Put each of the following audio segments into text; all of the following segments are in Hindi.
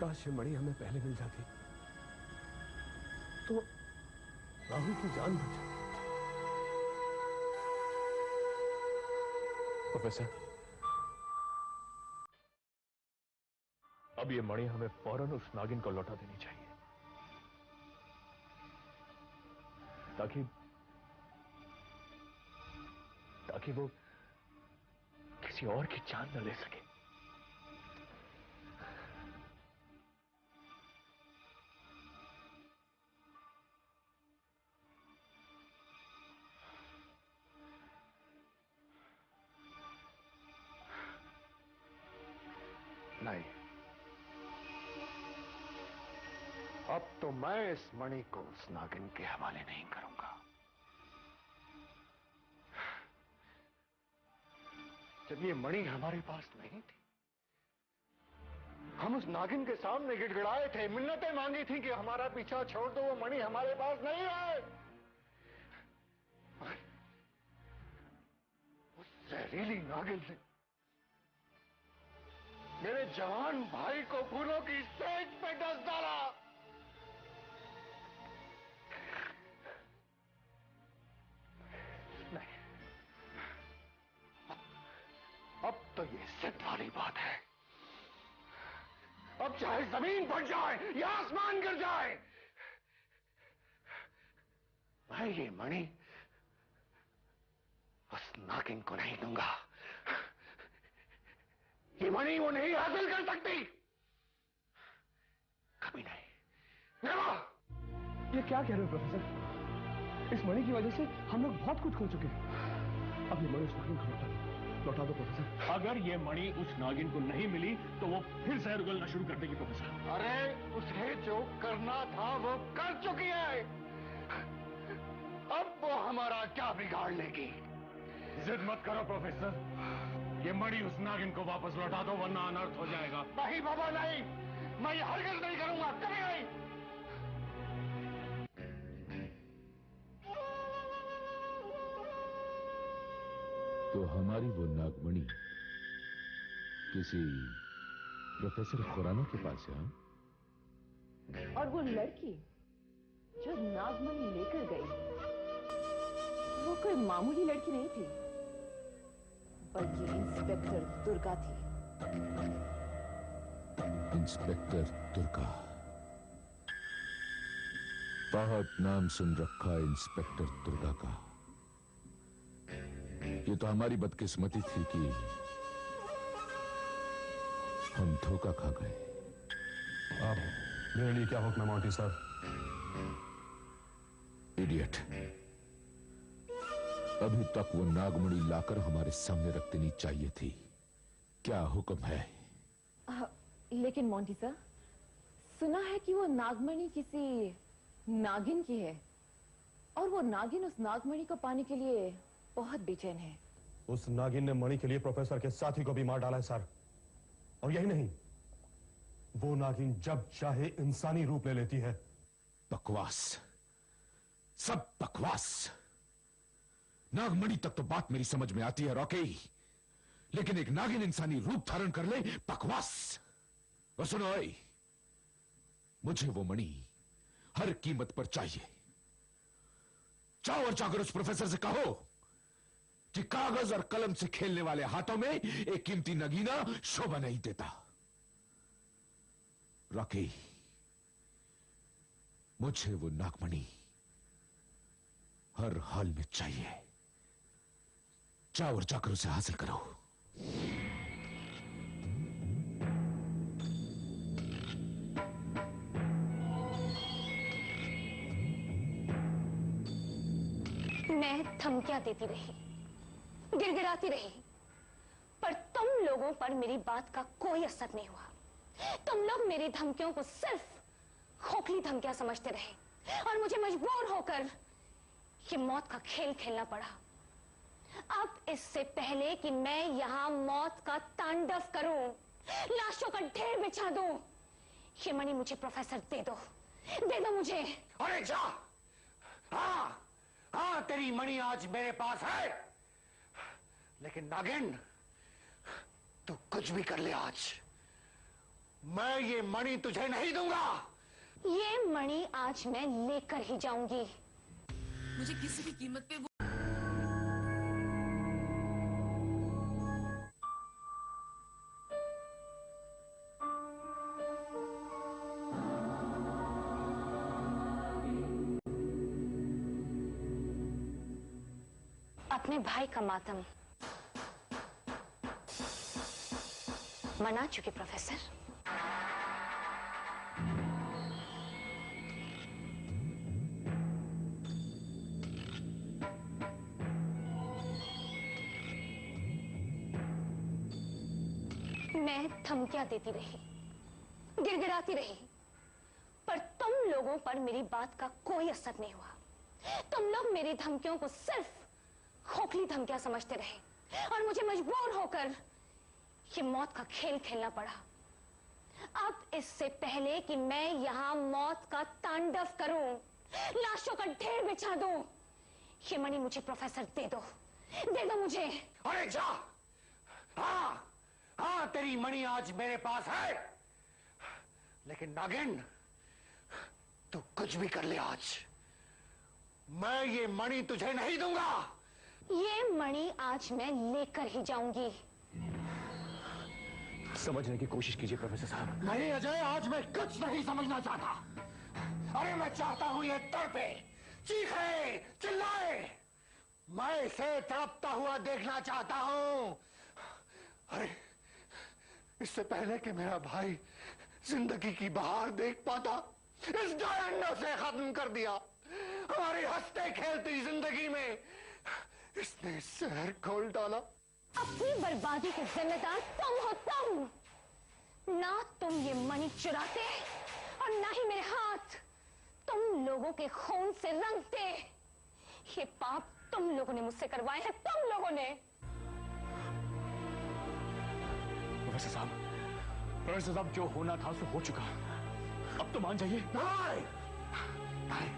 काश ये मणि हमें पहले मिल जाती तो राहुल की जान बच जाती। प्रोफेसर, अब ये मणि हमें फौरन उस नागिन को लौटा देनी चाहिए ताकि वो किसी और की जान न ले सके। नहीं, अब तो मैं इस मणि को उस नागिन के हवाले नहीं करूंगा। जब ये मणि हमारे पास नहीं थी, हम उस नागिन के सामने गिड़गिड़ाए थे, मिन्नतें मांगी थी कि हमारा पीछा छोड़ दो, वो मणि हमारे पास नहीं है। उस जहरीली नागिन ने मेरे जवान भाई को फूलों की सेज पे डस डाला। नहीं, अब तो ये सिद्ध वाली बात है। अब चाहे जमीन फट जाए या आसमान गिर जाए, मैं ये मणि उस नागिन को नहीं दूंगा। ये मणि वो नहीं हासिल कर सकती, कभी नहीं। ये क्या कह रहे हो प्रोफेसर? इस मणि की वजह से हम लोग बहुत कुछ खो चुके हैं। अब ये मणि उस नागिन को लौटा दो प्रोफेसर। अगर ये मणि उस नागिन को नहीं मिली तो वो फिर जहर उगलना शुरू कर देगी प्रोफेसर। अरे उसे जो करना था वो कर चुकी है, अब वो हमारा क्या बिगाड़ लेगी? जिद मत करो प्रोफेसर, ये मणि उस नागिन को वापस लौटा दो वरना अनर्थ हो जाएगा। नहीं बाबा नहीं, मैं ये हरगिज़ नहीं करूंगा, कभी नहीं। तो हमारी वो नागमणि किसी प्रोफेसर खुराना के पास है। और वो लड़की जो नागमणि लेकर गई वो कोई मामूली लड़की नहीं थी, बल्कि इंस्पेक्टर दुर्गा थी। इंस्पेक्टर दुर्गा, बहुत नाम सुन रखा है इंस्पेक्टर दुर्गा का। ये तो हमारी बदकिस्मती थी कि हम धोखा खा गए। आप मेरे लिए क्या हुक्म है मोंटी साहब? इडियट, अभी तक वो नागमणि लाकर हमारे सामने रख देनी चाहिए थी। क्या हुक्म है? लेकिन मोंटी सर, सुना है कि वो नागमणि किसी नागिन की है और वो नागिन उस नागमणि को पाने के लिए बहुत बेचैन है। उस नागिन ने मणि के लिए प्रोफेसर के साथी को भी मार डाला है सर। और यही नहीं, वो नागिन जब चाहे इंसानी रूप ले लेती है। बकवास, सब बकवास। नागमणि तक तो बात मेरी समझ में आती है रॉकी, लेकिन एक नागिन इंसानी रूप धारण कर ले, बकवास। और सुनो ओए, मुझे वो मणि हर कीमत पर चाहिए। जाओ और जाकर उस प्रोफेसर से कहो कि कागज और कलम से खेलने वाले हाथों में एक कीमती नगीना शोभा नहीं देता। रॉकी, मुझे वो नागमणि हर हाल में चाहिए। जाओ और जाकर उसे हासिल करो। मैं धमकियां देती रही, गिड़गिड़ाती रही, पर तुम लोगों पर मेरी बात का कोई असर नहीं हुआ। तुम लोग मेरी धमकियों को सिर्फ खोखली धमकियां समझते रहे और मुझे मजबूर होकर ये मौत का खेल खेलना पड़ा। अब इससे पहले कि मैं यहां मौत का तांडव करूं, लाशों का ढेर बिछा दूं, ये मणि मुझे प्रोफेसर दे दो मुझे। अरे जा, हाँ हाँ, तेरी मणि आज मेरे पास है, लेकिन नागिन तू कुछ भी कर ले, आज मैं ये मणि तुझे नहीं दूंगा। ये मणि आज मैं लेकर ही जाऊंगी। मुझे किसी भी कीमत पे वो अपने भाई का मातम मना चुके प्रोफेसर। मैं धमकियां देती रही, गिड़गिड़ाती रही, पर तुम लोगों पर मेरी बात का कोई असर नहीं हुआ। तुम लोग मेरी धमकियों को सिर्फ खोखली धमकियां समझते रहे और मुझे मजबूर होकर ये मौत का खेल खेलना पड़ा। अब इससे पहले कि मैं यहां मौत का तांडव करूं, लाशों का ढेर बिछा दूं, ये मणि मुझे प्रोफेसर दे दो मुझे। अरे जा। हाँ हाँ, तेरी मणि आज मेरे पास है, लेकिन नागिन तू कुछ भी कर ले, आज मैं ये मणि तुझे नहीं दूंगा। ये मणि आज मैं लेकर ही जाऊंगी। समझने की कोशिश कीजिए प्रोफेसर साहब। नहीं अजय, आज मैं कुछ नहीं समझना चाहता। अरे मैं चाहता हूं ये तड़पे, चीखे, चिल्लाए। मैं इसे तड़पता हुआ देखना चाहता हूं। अरे इससे पहले कि मेरा भाई जिंदगी की बहार देख पाता, इस डायन से खत्म कर दिया। हमारी हंसते खेलती जिंदगी में इसने जहर घोल डाला। अपनी बर्बादी के जिम्मेदार तुम हो, तुम। ना तुम ये मणि चुराते और ना ही मेरे हाथ तुम लोगों के खून से रंगते। ये पाप तुम लोगों ने मुझसे करवाए हैं, तुम लोगों ने। प्रोफेसर साहब, जो होना था सो हो चुका। अब तो मान जाइए। नहीं, नहीं,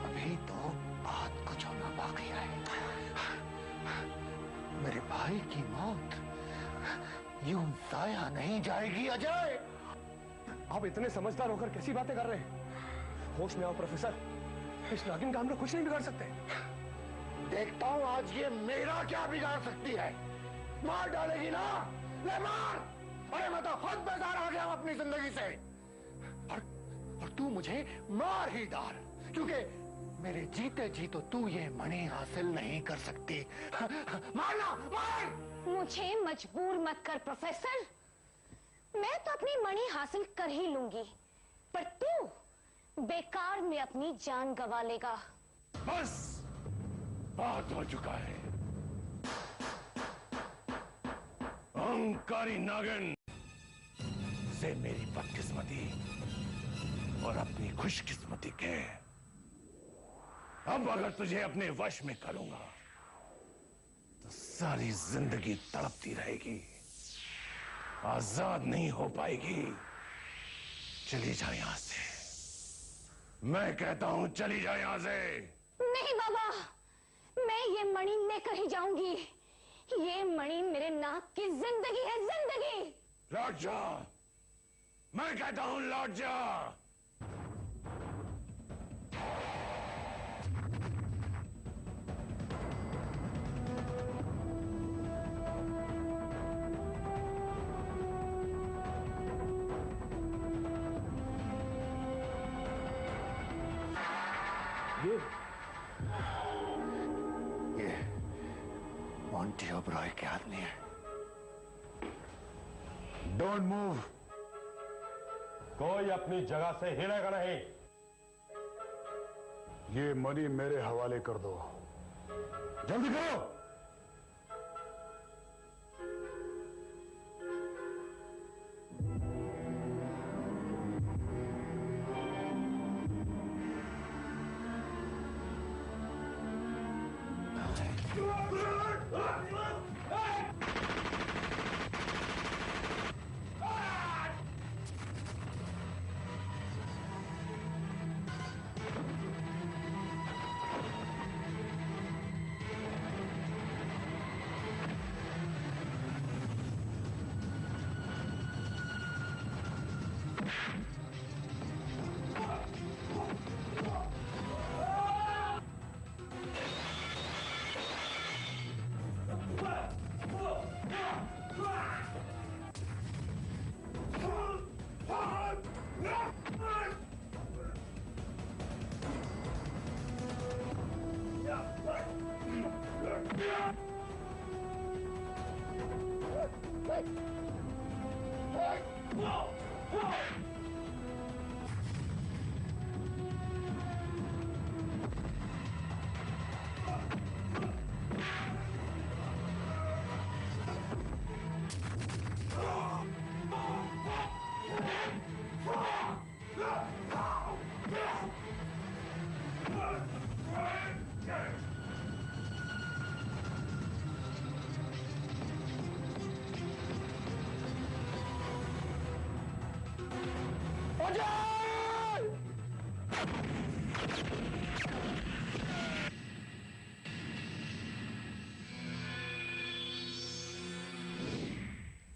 अभी तो बहुत कुछ होना बाकी है। मेरे भाई की मौत यूं जाया नहीं जाएगी अजय। आप इतने समझदार होकर कैसी बातें कर रहे हैं? होश में आओ प्रोफेसर, इस नागिन का हम लोग कुछ नहीं बिगाड़ सकते। देखता हूं आज ये मेरा क्या बिगाड़ सकती है। मार डालेगी ना? ले मार। अरे मैं तो खुद बेजार आ गया हूं अपनी जिंदगी से, और तू मुझे मार ही डाल, क्योंकि मेरे जीते जी तो तू ये मणि हासिल नहीं कर सकती। मारना, मार। मुझे मजबूर मत कर प्रोफेसर। मैं तो अपनी मणि हासिल कर ही लूंगी, पर तू बेकार में अपनी जान गंवा लेगा। बस बात हो चुका है। अहंकारी नागिन से मेरी बदकिस्मती और अपनी खुशकिस्मती के। अब अगर तुझे अपने वश में करूंगा तो सारी जिंदगी तड़पती रहेगी, आजाद नहीं हो पाएगी। चली जा यहां से, मैं कहता हूं चली जा यहां से। नहीं बाबा, मैं ये मणि लेकर ही जाऊंगी। ये मणि मेरे नाक की जिंदगी है, जिंदगी। लौट जा, मैं कहता हूं लौट जा। ये मोंटी ओबरॉय के आदमी है। Don't move. कोई अपनी जगह से हिलेगा नहीं। ये मनी मेरे हवाले कर दो। जल्दी करो।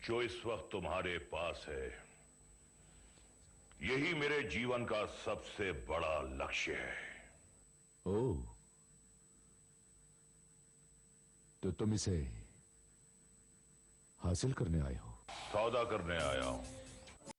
जो इस वक्त तुम्हारे पास है, यही मेरे जीवन का सबसे बड़ा लक्ष्य है। ओह, तो तुम इसे हासिल करने आए हो? सौदा करने आया हूं।